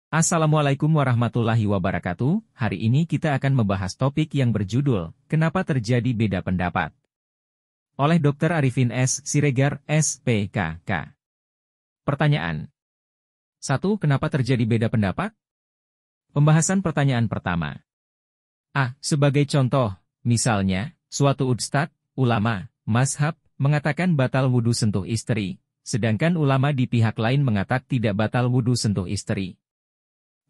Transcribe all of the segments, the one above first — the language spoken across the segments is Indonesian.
Assalamualaikum warahmatullahi wabarakatuh. Hari ini kita akan membahas topik yang berjudul, Kenapa Terjadi Beda Pendapat? Oleh Dr. Arifin S. Siregar, SPKK. Pertanyaan 1. Kenapa terjadi beda pendapat? Pembahasan pertanyaan pertama. A. Sebagai contoh, misalnya, suatu ustadz, ulama, mazhab, mengatakan batal wudu sentuh istri, sedangkan ulama di pihak lain mengatakan tidak batal wudu sentuh istri.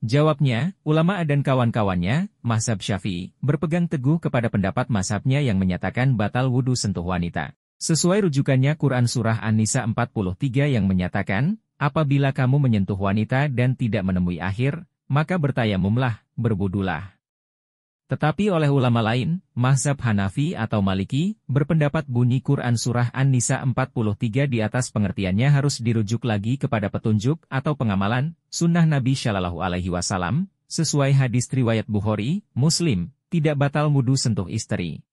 Jawabnya, ulama dan kawan-kawannya, mazhab Syafi'i, berpegang teguh kepada pendapat mazhabnya yang menyatakan batal wudu sentuh wanita. Sesuai rujukannya Quran Surah An-Nisa 43 yang menyatakan, apabila kamu menyentuh wanita dan tidak menemui akhir, maka bertayamumlah, berwudulah. Tetapi oleh ulama lain, mazhab Hanafi atau Maliki, berpendapat bunyi Quran Surah An-Nisa 43 di atas pengertiannya harus dirujuk lagi kepada petunjuk atau pengamalan, sunnah Nabi Shallallahu Alaihi Wasallam, sesuai hadis riwayat Bukhari, Muslim, tidak batal wudu sentuh istri.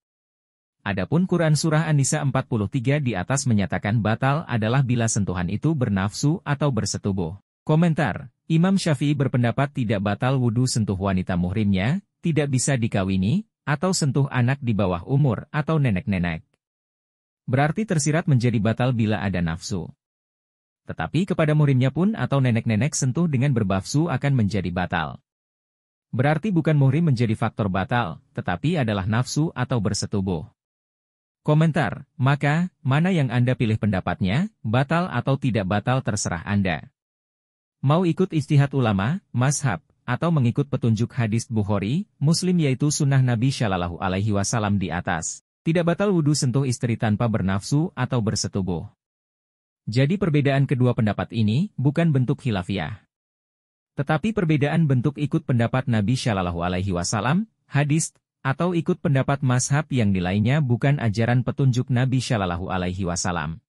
Adapun Quran Surah An-Nisa 43 di atas menyatakan batal adalah bila sentuhan itu bernafsu atau bersetubuh. Komentar, Imam Syafi'i berpendapat tidak batal wudu sentuh wanita muhrimnya, tidak bisa dikawini, atau sentuh anak di bawah umur atau nenek-nenek. Berarti tersirat menjadi batal bila ada nafsu. Tetapi kepada muhrimnya pun atau nenek-nenek sentuh dengan berbafsu akan menjadi batal. Berarti bukan muhrim menjadi faktor batal, tetapi adalah nafsu atau bersetubuh. Komentar, maka, mana yang Anda pilih pendapatnya, batal atau tidak batal terserah Anda. Mau ikut ijtihad ulama, mazhab, atau mengikut petunjuk hadis Bukhari, Muslim yaitu sunnah Nabi Shallallahu Alaihi Wasallam di atas. Tidak batal wudu sentuh istri tanpa bernafsu atau bersetubuh. Jadi perbedaan kedua pendapat ini bukan bentuk khilafiyah. Tetapi perbedaan bentuk ikut pendapat Nabi Shallallahu Alaihi Wasallam, hadis, atau ikut pendapat mazhab yang nilainya bukan ajaran petunjuk Nabi Shallallahu Alaihi Wasallam.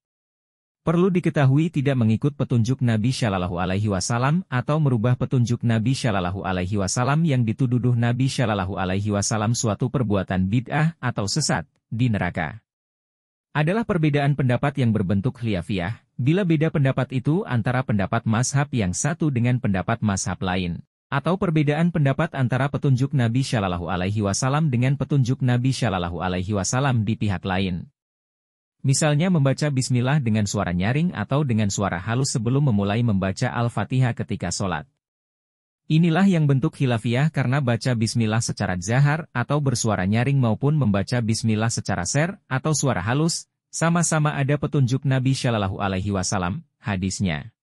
Perlu diketahui tidak mengikut petunjuk Nabi Shallallahu Alaihi Wasallam atau merubah petunjuk Nabi Shallallahu Alaihi Wasallam yang dituduh Nabi Shallallahu Alaihi Wasallam suatu perbuatan bid'ah atau sesat di neraka. Adalah perbedaan pendapat yang berbentuk khilafiyah, bila beda pendapat itu antara pendapat mazhab yang satu dengan pendapat mazhab lain, atau perbedaan pendapat antara petunjuk Nabi Shallallahu Alaihi Wasallam dengan petunjuk Nabi Shallallahu Alaihi Wasallam di pihak lain. Misalnya membaca bismillah dengan suara nyaring atau dengan suara halus sebelum memulai membaca Al-Fatihah ketika sholat. Inilah yang bentuk khilafiyah karena baca bismillah secara jahar atau bersuara nyaring maupun membaca bismillah secara ser atau suara halus, sama-sama ada petunjuk Nabi Shallallahu Alaihi Wasallam, hadisnya.